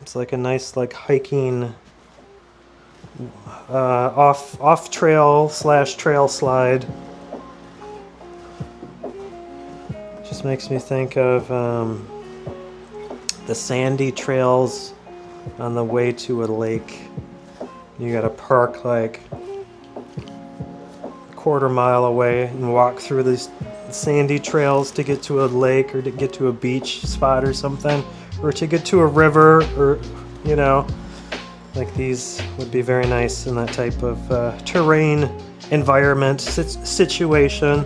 It's like a nice like hiking off trail / trail slide. Just makes me think of the sandy trails on the way to a lake. You gotta park like a quarter-mile away and walk through these sandy trails to get to a lake or to get to a beach spot or something, or to get to a river, or you know, like these would be very nice in that type of terrain environment situation.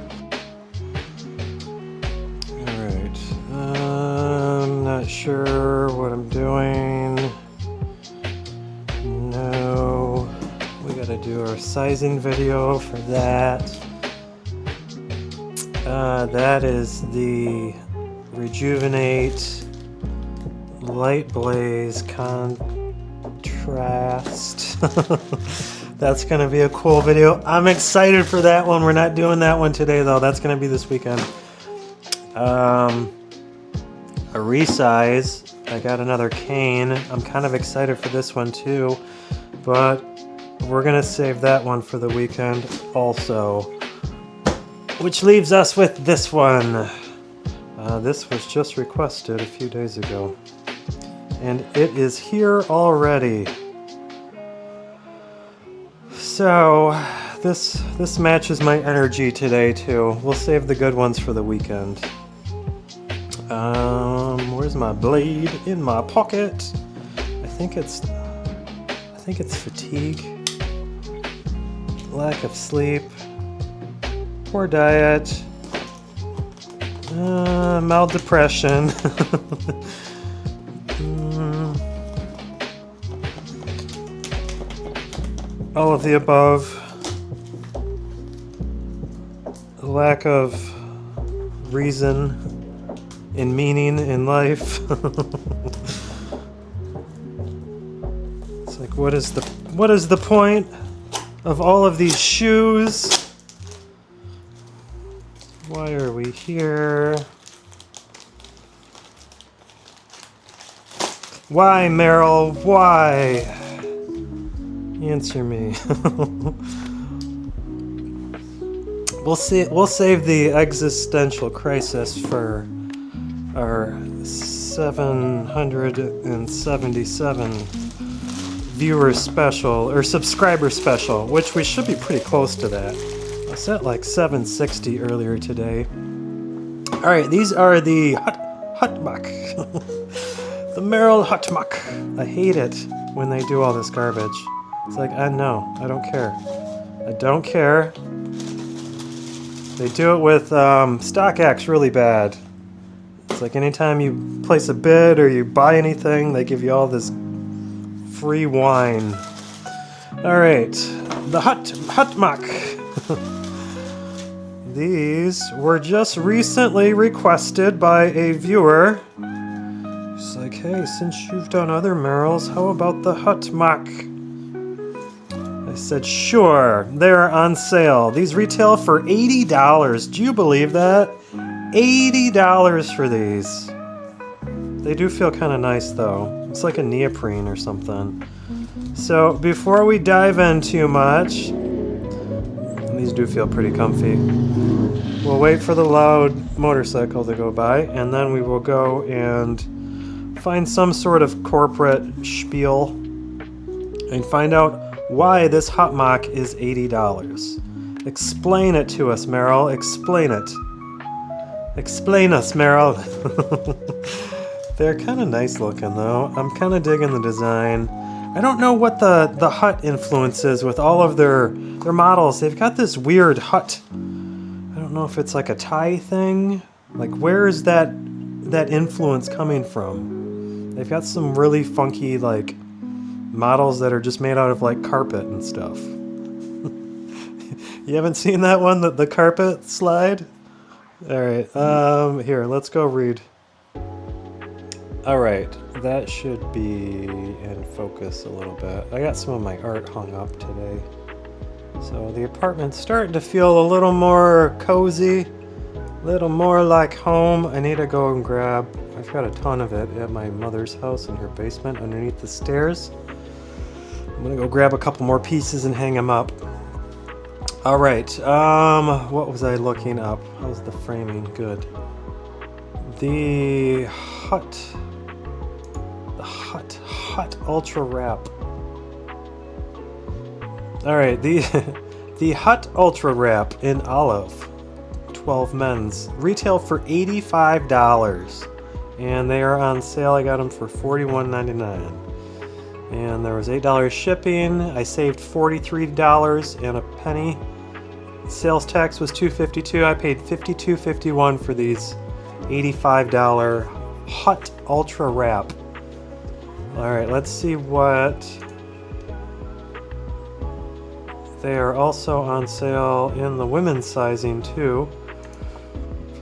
Alright, I'm not sure what I'm doing. No, we gotta do our sizing video for that. That is the Rejuvenate Light Blaze Contrast. That's gonna be a cool video. I'm excited for that one. We're not doing that one today though. That's gonna be this weekend. A resize. I got another cane. I'm kind of excited for this one too, but we're gonna save that one for the weekend also. Which leaves us with this one. This was just requested a few days ago, and it is here already. So this matches my energy today too. We'll save the good ones for the weekend. Where's my blade? In my pocket. I think it's fatigue, lack of sleep, poor diet, mild depression. All of the above. Lack of reason and meaning in life. It's like, what is the point of all of these shoes? Why are we here? Why, Merrell? Why? Answer me. We'll save the existential crisis for our 777 viewer special, or subscriber special, which we should be pretty close to that. I was at like 760 earlier today. Alright, these are the hot muck. The Merrell hot muck. I hate it when they do all this garbage. It's like, no, I don't care. I don't care. They do it with StockX really bad. It's like anytime you place a bid or you buy anything, they give you all this free wine. Alright, the hot muck. These were just recently requested by a viewer. It's like, hey, since you've done other Merrells, how about the hot muck? I said, sure, they're on sale. These retail for $80. Do you believe that? $80 for these. They do feel kind of nice though. It's like a neoprene or something. So before we dive in too much, these do feel pretty comfy. We'll wait for the loud motorcycle to go by, and then we will go and find some sort of corporate spiel and find out why this hot mock is $80. Explain it to us, Merrell. Explain it. Explain us, Merrell. They're kind of nice looking, though. I'm kind of digging the design. I don't know what the hut influence is with all of their models. They've got this weird hut. I don't know if it's like a Thai thing. Like, where is that influence coming from? They've got some really funky, like, models that are just made out of like carpet and stuff. You haven't seen that one, the carpet slide? Alright, here, let's go read. Alright, that should be in focus a little bit. I got some of my art hung up today. So the apartment's starting to feel a little more cozy, a Little more like home. I need to go and grab, I've got a ton of it at my mother's house in her basement underneath the stairs. I'm gonna go grab a couple more pieces and hang them up. All right, what was I looking up? How's the framing? Good. The Hut Ultra Wrap. All right, the Hut Ultra Wrap in olive, 12 men's, retail for $85, and they are on sale. I got them for $41.99, and there was $8 shipping. I saved $43 and a penny. Sales tax was $2.52. I paid $52.51 for these $85 Hut Ultra Wrap. All right, let's see what. They are also on sale in the women's sizing too.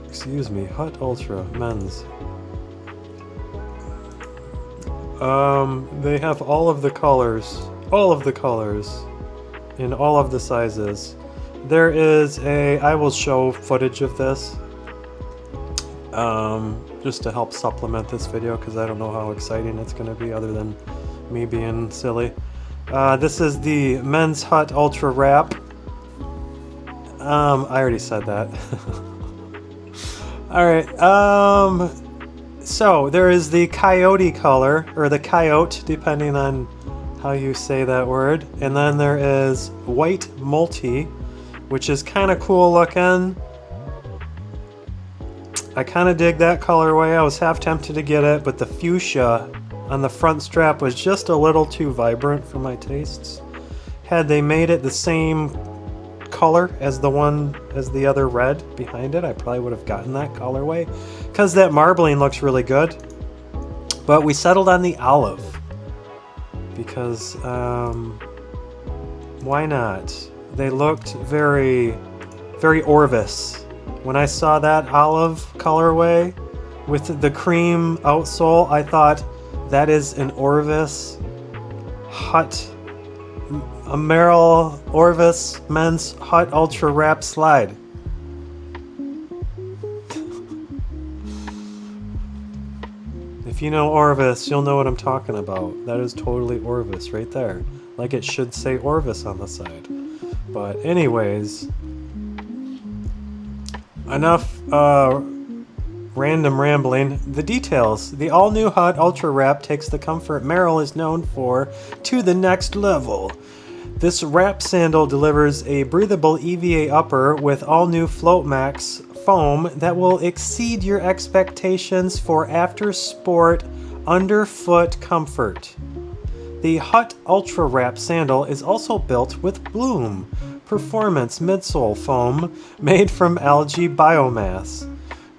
Excuse me, Hut Ultra men's. They have all of the colors in all of the sizes. There is I will show footage of this just to help supplement this video because I don't know how exciting it's going to be other than me being silly. This is the men's Hut Ultra Wrap. I already said that. Alright, so there is the coyote color, or the coyote, depending on how you say that word. And then there is white multi, which is kind of cool looking. I kind of dig that colorway. I was half tempted to get it, but the fuchsia on the front strap was just a little too vibrant for my tastes. Had they made it the same color as the other red behind it, I probably would have gotten that colorway because that marbling looks really good. But we settled on the olive because why not? They looked very, very Orvis. When I saw that olive colorway with the cream outsole, I thought that is an Orvis Hut, a Merrell Orvis men's Hut Ultra Wrap slide. If you know Orvis, you'll know what I'm talking about. That is totally Orvis right there. Like it should say Orvis on the side. But anyways, enough random rambling. The details. The all-new Hut Ultra Wrap takes the comfort Merrell is known for to the next level. This wrap sandal delivers a breathable EVA upper with all-new Float Max foam that will exceed your expectations for after-sport underfoot comfort. The Hut Ultra Wrap sandal is also built with Bloom Performance midsole foam made from algae biomass.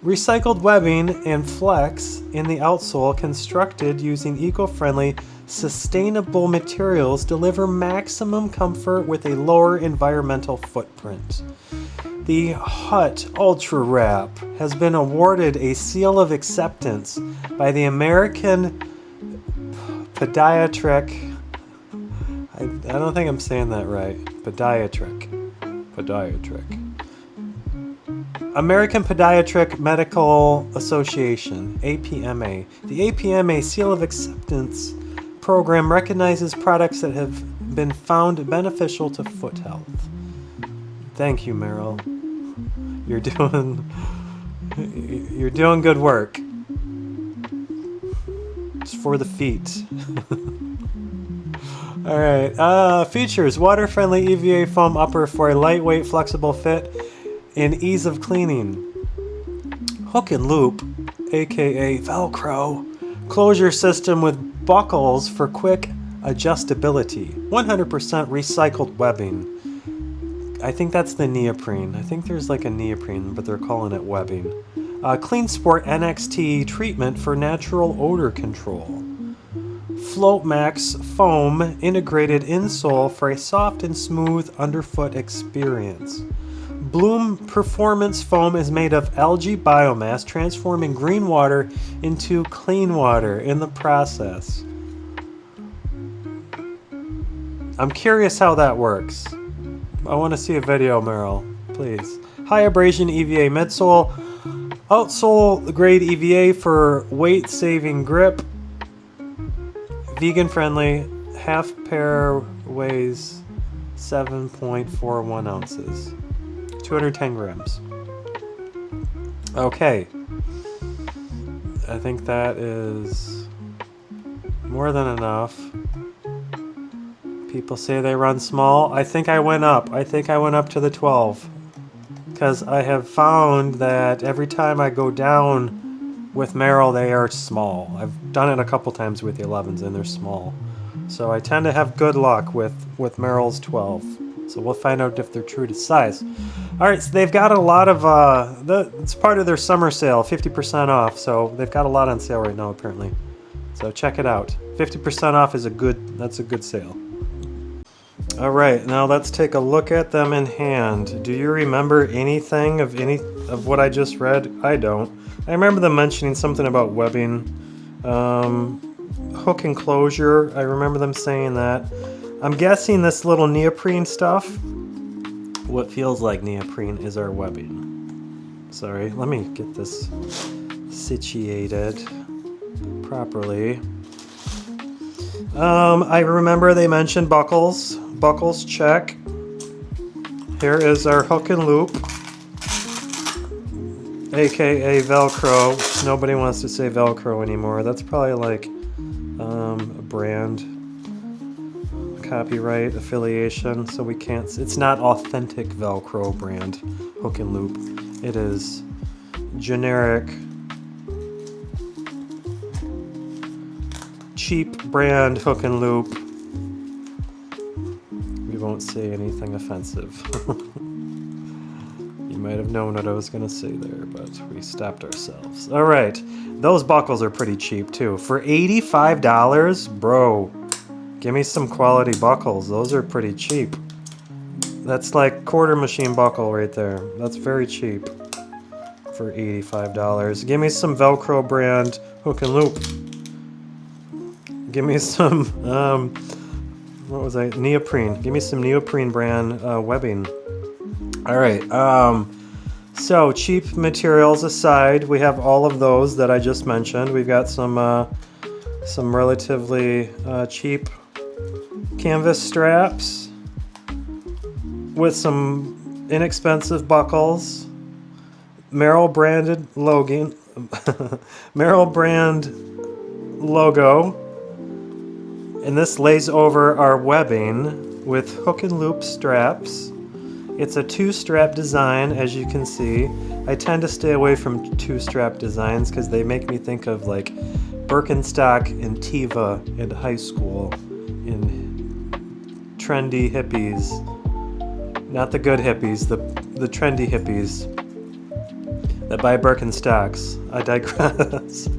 Recycled webbing and flex in the outsole constructed using eco-friendly, sustainable materials deliver maximum comfort with a lower environmental footprint. The Hut Ultra Wrap has been awarded a seal of acceptance by the American Podiatric. I don't think I'm saying that right. Podiatric. American Podiatric Medical Association, APMA. The APMA Seal of Acceptance program recognizes products that have been found beneficial to foot health. Thank you, Merrell. You're doing good work. It's for the feet. Alright, features. Water-friendly EVA foam upper for a lightweight, flexible fit and ease of cleaning. Hook and loop, aka Velcro, closure system with buckles for quick adjustability. 100% recycled webbing. I think that's the neoprene. I think there's like a neoprene, but they're calling it webbing. Clean Sport NXT treatment for natural odor control. Float Max foam integrated insole for a soft and smooth underfoot experience. Bloom Performance foam is made of algae biomass, transforming green water into clean water in the process. I'm curious how that works. I want to see a video, Merrell, please. High abrasion EVA midsole, Outsole grade EVA for weight saving grip. Vegan friendly. Half pair weighs 7.41 ounces. 210 grams. Okay. I think that is more than enough. People say they run small. I think I went up. I think I went up to the 12. Because I have found that every time I go down with Merrell, they are small. I've done it a couple times with the 11s and they're small. So I tend to have good luck with Merrell's 12. So we'll find out if they're true to size. Alright, so they've got a lot of, it's part of their summer sale, 50% off. So they've got a lot on sale right now apparently. So check it out. 50% off is that's a good sale. Alright, now let's take a look at them in hand. Do you remember anything of what I just read? I don't. I remember them mentioning something about webbing. Hook enclosure, I remember them saying that. I'm guessing this little neoprene stuff, what feels like neoprene, is our webbing. Sorry, let me get this situated properly. I remember they mentioned buckles. Buckles, check. Here is our hook and loop, aka Velcro. Nobody wants to say Velcro anymore. That's probably like a brand copyright affiliation, so we can't. It's not authentic Velcro brand hook and loop. It is generic, cheap brand hook and loop. We won't say anything offensive. You might have known what I was going to say there, but we stopped ourselves. All right, those buckles are pretty cheap too. For $85, bro, give me some quality buckles. Those are pretty cheap. That's like quarter machine buckle right there. That's very cheap for $85. Give me some Velcro brand hook and loop. Give me some, what was I? Neoprene. Give me some neoprene brand webbing. All right. So cheap materials aside, we have all of those that I just mentioned. We've got some relatively cheap canvas straps with some inexpensive buckles. Merrell branded Merrell brand logo. And this lays over our webbing with hook and loop straps. It's a two-strap design, as you can see. I tend to stay away from two-strap designs because they make me think of like Birkenstock and Teva in high school, in trendy hippies. Not the good hippies, the trendy hippies that buy Birkenstocks. I digress.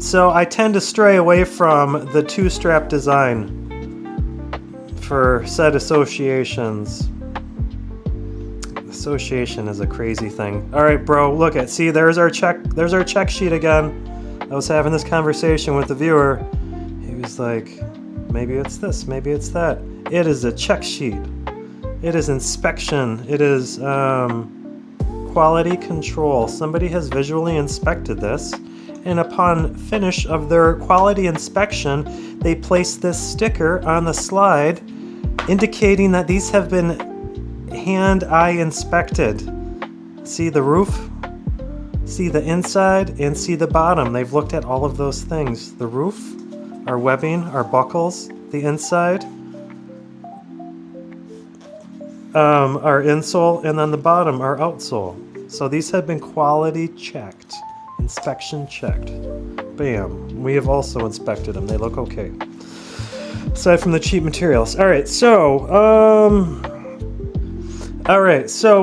So I tend to stray away from the two-strap design for said associations. Association is a crazy thing. All right, bro, look at, see, there's our check sheet again. I was having this conversation with the viewer. He was like, maybe it's this, maybe it's that. It is a check sheet. It is inspection. It is quality control. Somebody has visually inspected this. And upon finish of their quality inspection, they place this sticker on the slide indicating that these have been hand-eye inspected. See the roof, see the inside, and see the bottom. They've looked at all of those things. The roof, our webbing, our buckles, the inside, our insole, and then the bottom, our outsole. So these have been quality checked. Inspection checked. Bam. We have also inspected them. They look okay. Aside from the cheap materials. Alright, so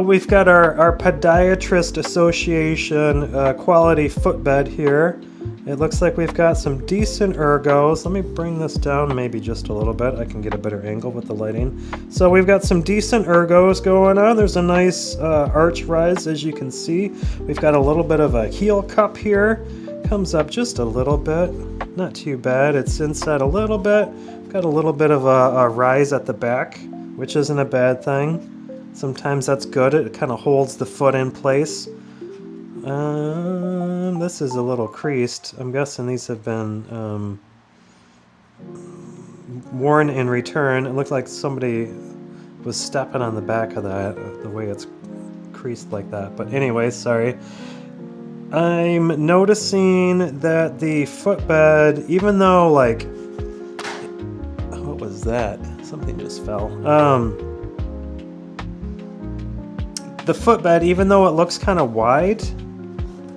we've got our Podiatrist Association quality footbed here. It looks like we've got some decent ergos. Let me bring this down maybe just a little bit. I can get a better angle with the lighting. So we've got some decent ergos going on. There's a nice arch rise, as you can see. We've got a little bit of a heel cup here. Comes up just a little bit. Not too bad. It's inside a little bit. Got a little bit of a rise at the back, which isn't a bad thing. Sometimes that's good. It kind of holds the foot in place. This is a little creased. I'm guessing these have been worn in return. It looked like somebody was stepping on the back of that, the way it's creased like that. But anyway, sorry. I'm noticing that the footbed, even though, like, what was that? Something just fell. The footbed, even though it looks kind of wide,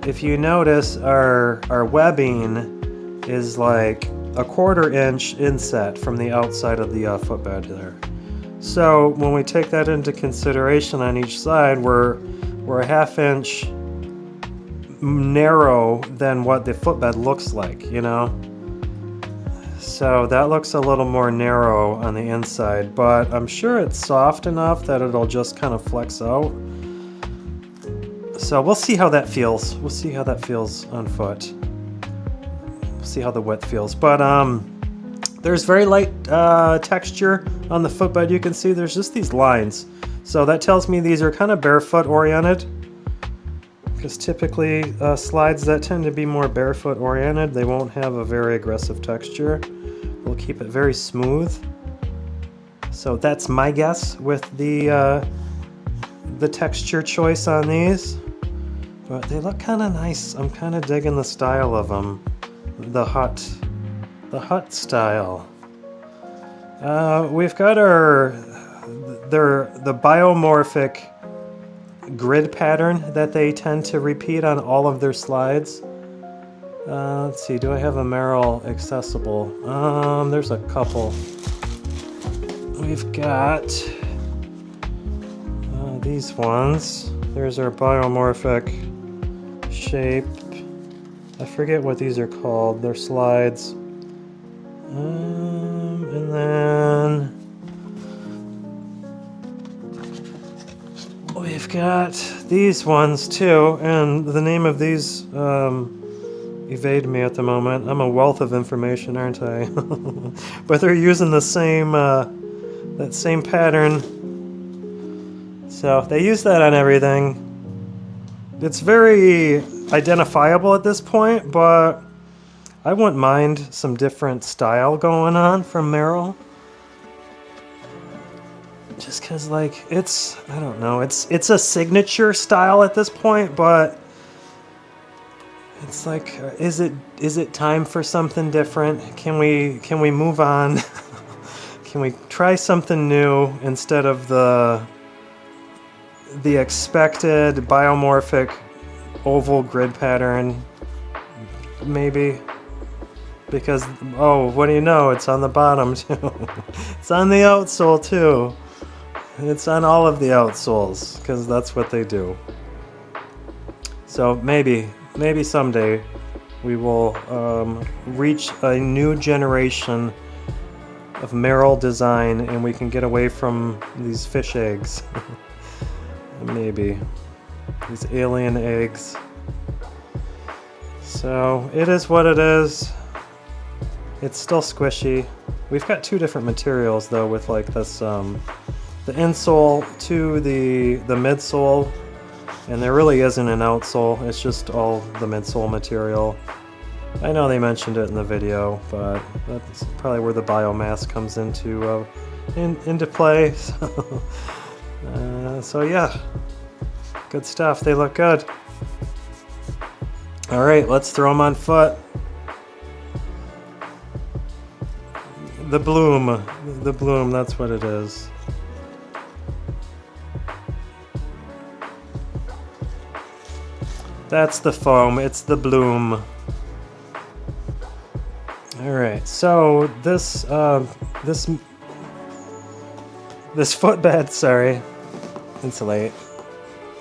if you notice, our webbing is like a 1/4 inch inset from the outside of the footbed there. So when we take that into consideration on each side, we're a 1/2 inch narrow than what the footbed looks like, you know? So that looks a little more narrow on the inside, but I'm sure it's soft enough that it'll just kind of flex out. So we'll see how that feels. We'll see how that feels on foot. We'll see how the width feels. But there's very light texture on the footbed. You can see there's just these lines. So that tells me these are kind of barefoot oriented. Because typically slides that tend to be more barefoot oriented, they won't have a very aggressive texture. We'll keep it very smooth. So that's my guess with the texture choice on these. But they look kind of nice. I'm kind of digging the style of them. The hut style. We've got the biomorphic grid pattern that they tend to repeat on all of their slides. Let's see, do I have a Merrell accessible? There's a couple. We've got these ones. There's our biomorphic shape. I forget what these are called. They're slides. And then we've got these ones too, and the name of these evade me at the moment. I'm a wealth of information, aren't I? But they're using the same that same pattern. So they use that on everything. It's very identifiable at this point, but I wouldn't mind some different style going on from Merrell. Just because, like, it's, I don't know, it's a signature style at this point, but it's like, is it time for something different? Can we move on? Can we try something new instead of the expected biomorphic oval grid pattern? Maybe. Because, oh, what do you know? It's on the bottom too. It's on the outsole too. It's on all of the outsoles, because that's what they do. So maybe someday we will reach a new generation of Merrell design and we can get away from these fish eggs. Maybe. These alien eggs. So it is what it is. It's still squishy. We've got two different materials though, with like this the insole to the midsole, and there really isn't an outsole. It's just all the midsole material. I know they mentioned it in the video, but that's probably where the biomass comes into play. So yeah, good stuff. They look good. All right, let's throw them on foot. The bloom, that's what it is. That's the foam, it's the bloom. Alright, so this footbed, sorry, it's late.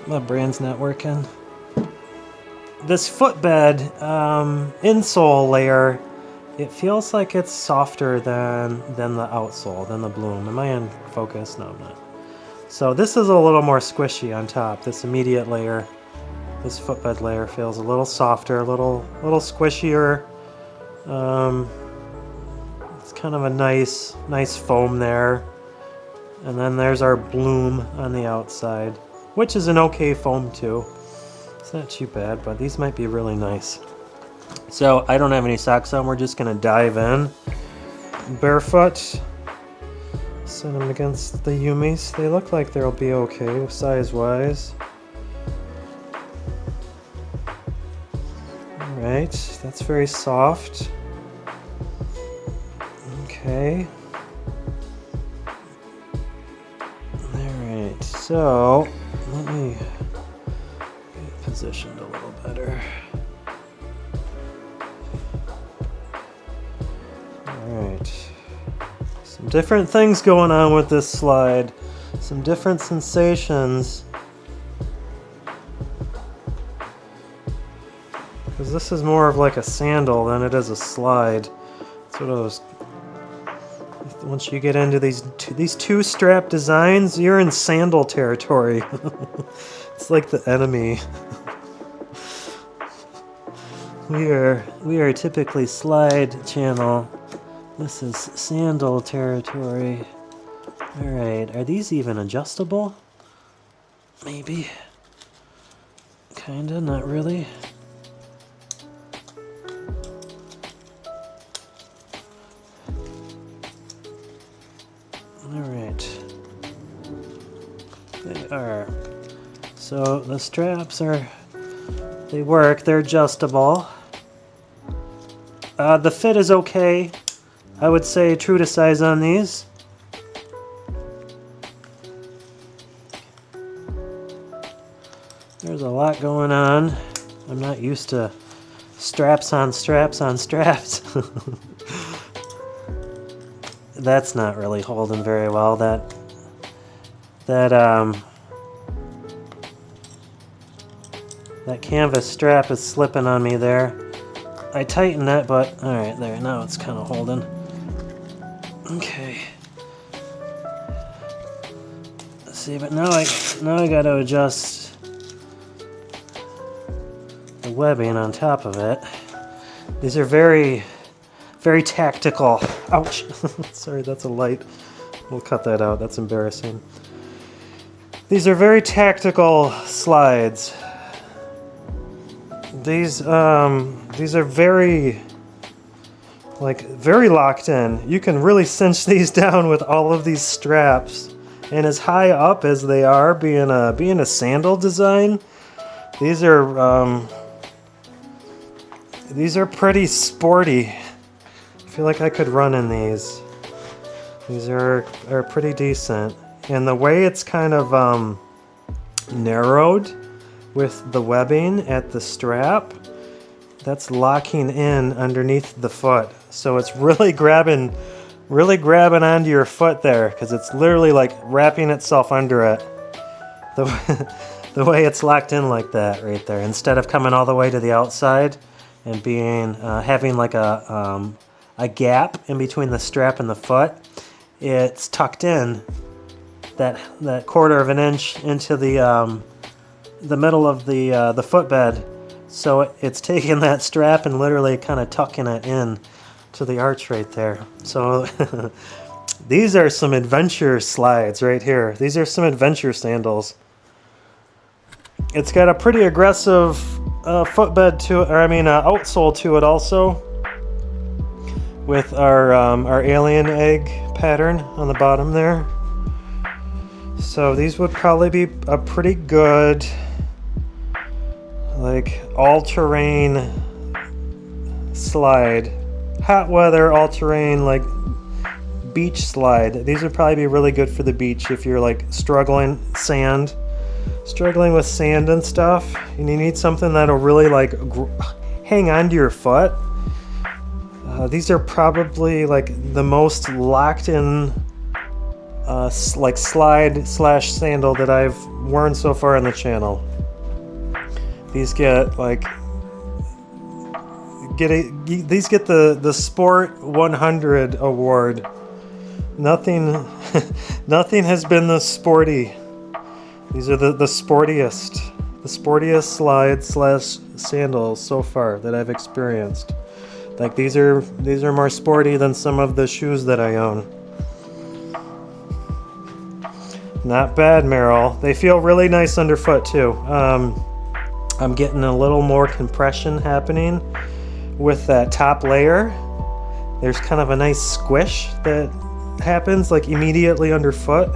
My brain's not working. This footbed insole layer, it feels like it's softer than the outsole, than the bloom. Am I in focus? No, I'm not. So this is a little more squishy on top, this immediate layer. This footbed layer feels a little softer, a little squishier. It's kind of a nice foam there. And then there's our bloom on the outside, which is an okay foam too. It's not too bad, but these might be really nice. So I don't have any socks on. We're just gonna dive in barefoot. Set them against the Yumis. They look like they'll be okay size-wise. Alright, that's very soft. Okay. Alright, so let me get it positioned a little better. Alright. Some different things going on with this slide. Some different sensations. Because this is more of like a sandal than it is a slide. That's what I was... Once you get into these two strap designs, you're in sandal territory. It's like the enemy. We are typically slide channel. This is sandal territory. Alright, are these even adjustable? Maybe. Kinda, not really. Alright. They are. So the straps are, they work, they're adjustable. The fit is okay. I would say true to size on these. There's a lot going on. I'm not used to straps on straps on straps. That's not really holding very well. That canvas strap is slipping on me there. I tightened it, but alright, there, now it's kind of holding. Okay. Let's see, but now I got to adjust the webbing on top of it. These are very, very tactical. Ouch! Sorry, that's a light. We'll cut that out. That's embarrassing. These are very tactical slides. These are very locked in. You can really cinch these down with all of these straps. And as high up as they are, being a sandal design, these are pretty sporty. I feel like I could run in these. These are pretty decent. And the way it's kind of narrowed with the webbing at the strap, that's locking in underneath the foot. So it's really grabbing onto your foot there, because it's literally like wrapping itself under it. The way it's locked in like that right there, instead of coming all the way to the outside and being having like a gap in between the strap and the foot, it's tucked in that 1/4 of an inch into the middle of the footbed. So it's taking that strap and literally kind of tucking it in to the arch right there. So these are some adventure slides right here. These are some adventure sandals. It's got a pretty aggressive footbed to it, or I mean outsole to it also, with our alien egg pattern on the bottom there. So these would probably be a pretty good like all-terrain slide, hot weather all-terrain like beach slide. These would probably be really good for the beach if you're like struggling with sand and stuff, and you need something that'll really like hang on to your foot. These are probably like the most locked in like slide / sandal that I've worn so far on the channel. These get like these get the Sport 100 award. Nothing has been this sporty. These are the sportiest slide / sandals so far that I've experienced. Like these are more sporty than some of the shoes that I own. Not bad, Merrell. They feel really nice underfoot too. I'm getting a little more compression happening with that top layer. There's kind of a nice squish that happens like immediately underfoot.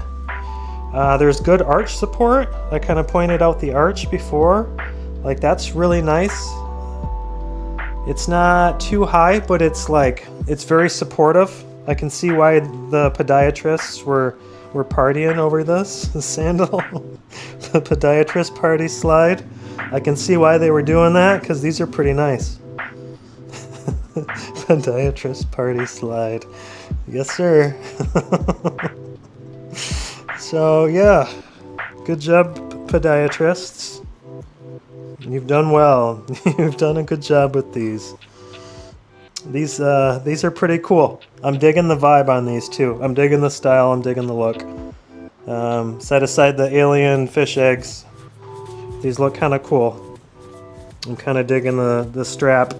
There's good arch support. I kind of pointed out the arch before. Like, that's really nice. It's not too high, but it's very supportive. I can see why the podiatrists were partying over this sandal. The podiatrist party slide. I can see why they were doing that, because these are pretty nice. Podiatrist party slide. Yes, sir. So, yeah. Good job, podiatrists. You've done well. You've done a good job with these. These are pretty cool. I'm digging the vibe on these too. I'm digging the style. I'm digging the look. Set aside the alien fish eggs. These look kind of cool. I'm kind of digging the strap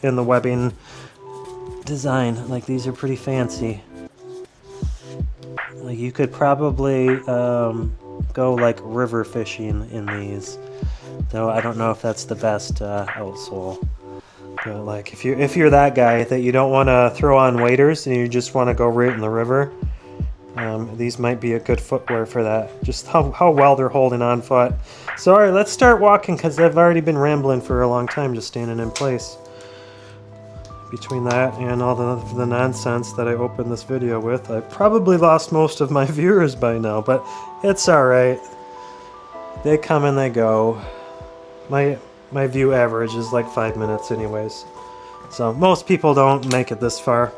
and the webbing design. Like, these are pretty fancy. Like, you could probably go like river fishing in these. Though I don't know if that's the best outsole. But like, if you're that guy that you don't want to throw on waders and you just want to go right in the river, these might be a good footwear for that. Just how well they're holding on foot. So, all right, let's start walking, because I've already been rambling for a long time just standing in place. Between that and all the nonsense that I opened this video with, I've probably lost most of my viewers by now, but it's all right. They come and they go. My view average is like 5 minutes anyways. So most people don't make it this far.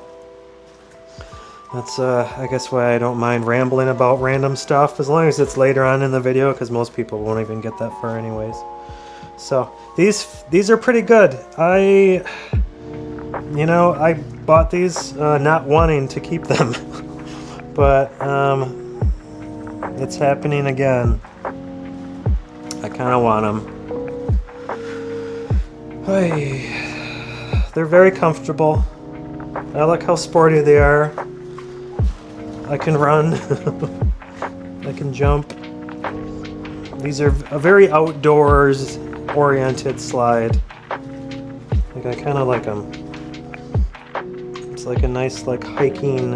That's I guess why I don't mind rambling about random stuff, as long as it's later on in the video, because most people won't even get that far anyways. So these are pretty good. I bought these not wanting to keep them. But it's happening again. I kind of want them. They're very comfortable. I like how sporty they are. I can run. I can jump. These are a very outdoors oriented slide. Like, I kind of like them. It's like a nice hiking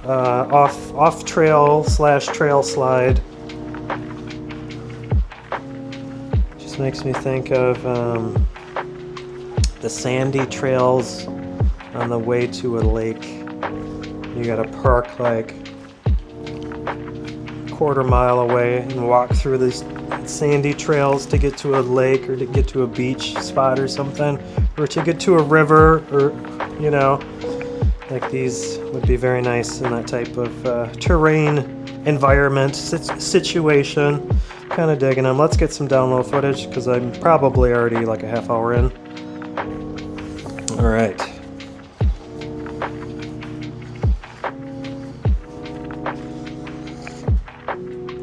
off trail / trail slide. Just makes me think of the sandy trails on the way to a lake. You gotta park like a quarter mile away and walk through these sandy trails to get to a lake, or to get to a beach spot or something, or to get to a river, or like, these would be very nice in that type of terrain environment situation. Kind of digging them. Let's get some down low footage, because I'm probably already like a half hour in. All right.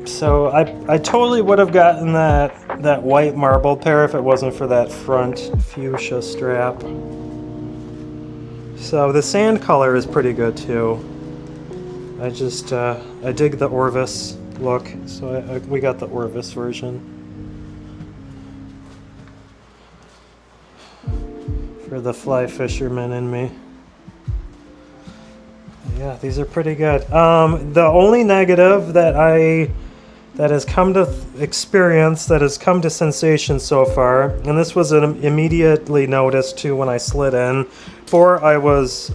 So I totally would have gotten that white marble pair if it wasn't for that front fuchsia strap. So the sand color is pretty good too. I dig the Orvis look, so we got the Orvis version for the fly fisherman in me. Yeah, these are pretty good. The only negative that has come to experience, that has come to sensation so far, and this was immediately noticed too when I slid in, before I was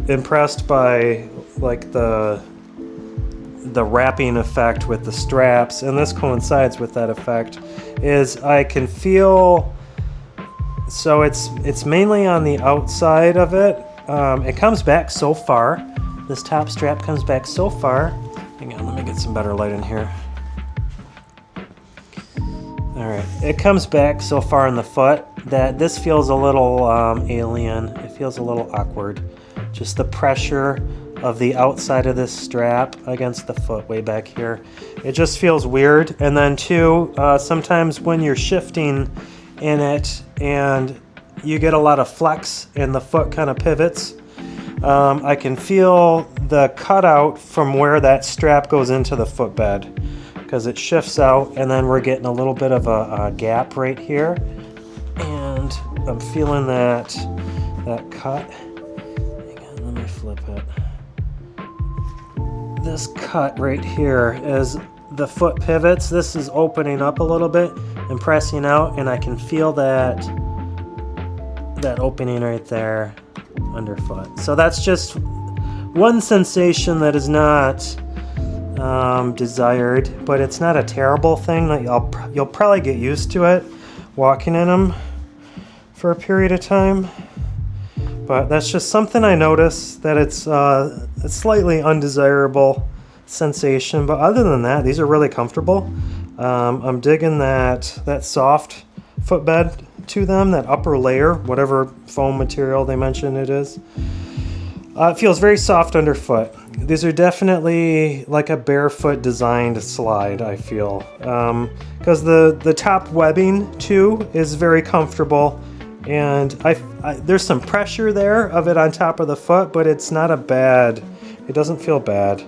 impressed by like the wrapping effect with the straps, and this coincides with that effect, is I can feel, so it's mainly on the outside of it. It comes back so far. This top strap comes back so far. Hang on, let me get some better light in here. Alright, it comes back so far in the foot that this feels a little alien. It feels a little awkward. Just the pressure of the outside of this strap against the foot way back here. It just feels weird. And then too, sometimes when you're shifting in it and you get a lot of flex and the foot kind of pivots, I can feel the cutout from where that strap goes into the footbed. because it shifts out, and then we're getting a little bit of a gap right here, and I'm feeling that cut. Hang on, let me flip it. This cut right here, as the foot pivots, this is opening up a little bit and pressing out, and I can feel that opening right there underfoot. So that's just one sensation that is not desired, but it's not a terrible thing. That you'll probably get used to it walking in them for a period of time. But that's just something I noticed, that it's a slightly undesirable sensation. But other than that, these are really comfortable. I'm digging that soft footbed to them, that upper layer, whatever foam material they mentioned it is. It feels very soft underfoot. These are definitely like a barefoot designed slide, I feel. Because the top webbing too is very comfortable. And there's some pressure there of it on top of the foot, but it's not it doesn't feel bad.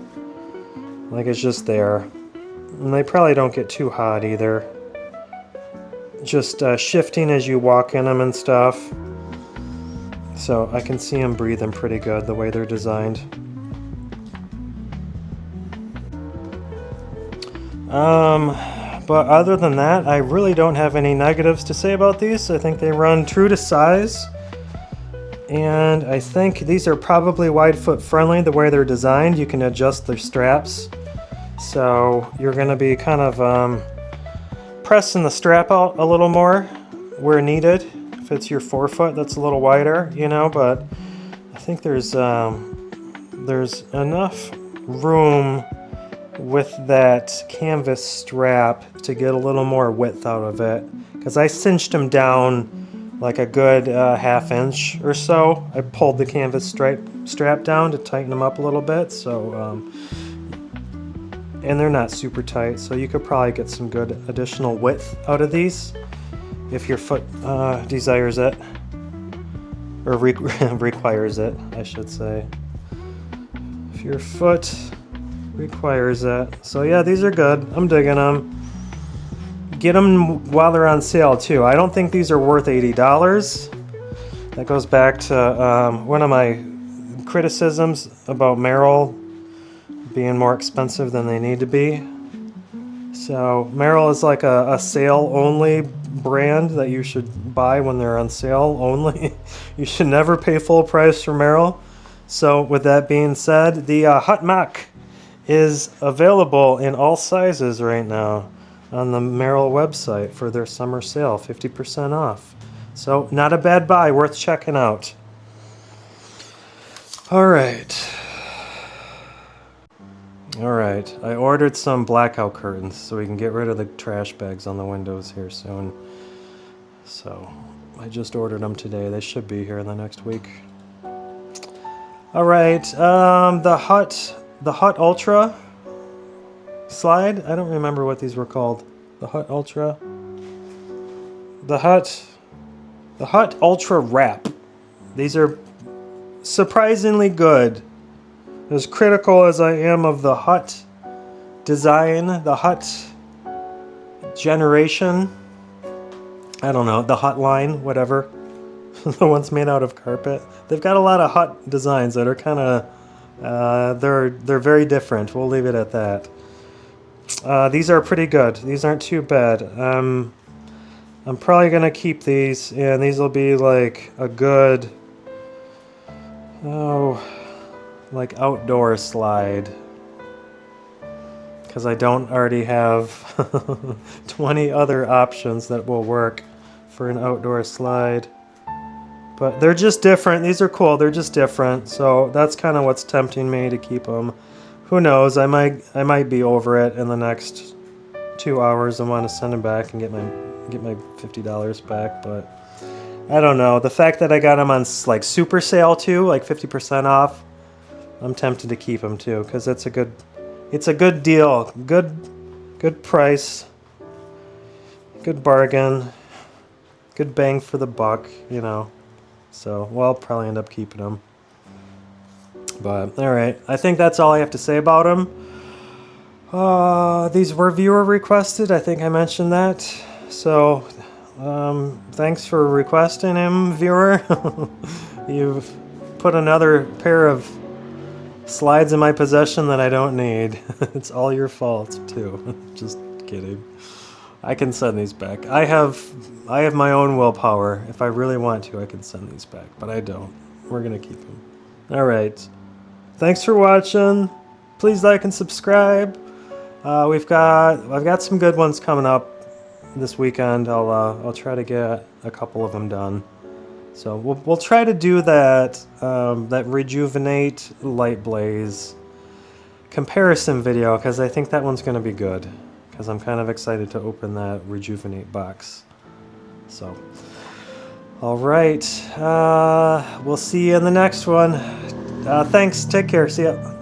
Like it's just there. And they probably don't get too hot either. Just shifting as you walk in them and stuff. So I can see them breathing pretty good the way they're designed. But other than that, I really don't have any negatives to say about these. I think they run true to size. And I think these are probably wide foot friendly the way they're designed. You can adjust their straps. So you're going to be kind of pressing the strap out a little more where needed. If it's your forefoot, that's a little wider, but I think there's enough room with that canvas strap to get a little more width out of it, because I cinched them down like a good half inch or so. I pulled the canvas strap down to tighten them up a little bit, so and they're not super tight, so you could probably get some good additional width out of these if your foot desires it, or requires it, I should say. If your foot requires it. So yeah, these are good. I'm digging them. Get them while they're on sale too. I don't think these are worth $80. That goes back to one of my criticisms about Merrell being more expensive than they need to be. So Merrell is like a sale only brand that you should buy when they're on sale only. You should never pay full price for Merrell. So with that being said, the Hut Mock is available in all sizes right now on the Merrell website for their summer sale, 50% off. So not a bad buy, worth checking out. All right, I ordered some blackout curtains so we can get rid of the trash bags on the windows here soon. So I just ordered them today. They should be here in the next week. All right, the Hut Ultra slide. I don't remember what these were called. The Hut Ultra. The Hut Ultra Wrap. These are surprisingly good. As critical as I am of the Hut design, the Hut generation, I don't know, the Hut line, whatever. The ones made out of carpet. They've got a lot of Hut designs that are kind of they're very different. We'll leave it at that. These are pretty good. These aren't too bad. I'm probably gonna keep these, and these will be like a good, like outdoor slide, because I don't already have 20 other options that will work for an outdoor slide. But they're just different. These are cool. They're just different. So that's kind of what's tempting me to keep them. Who knows? I might be over it in the next 2 hours and want to send them back and get my $50 back. But I don't know. The fact that I got them on like super sale too, like 50% off, I'm tempted to keep them too, because it's a good deal, good price, good bargain, good bang for the buck, So, well, I'll probably end up keeping them. But, alright, I think that's all I have to say about them. These were viewer requested. I think I mentioned that. So, thanks for requesting him, viewer. You've put another pair of slides in my possession that I don't need. It's all your fault, too. Just kidding. I can send these back. I have my own willpower. If I really want to, I can send these back, but I don't. We're gonna keep them. All right. Thanks for watching. Please like and subscribe. I've got some good ones coming up this weekend. I'll try to get a couple of them done. So we'll try to do that that Rejuvenate Light Blaze comparison video, because I think that one's going to be good, because I'm kind of excited to open that Rejuvenate box. So, all right, we'll see you in the next one. Thanks. Take care. See ya.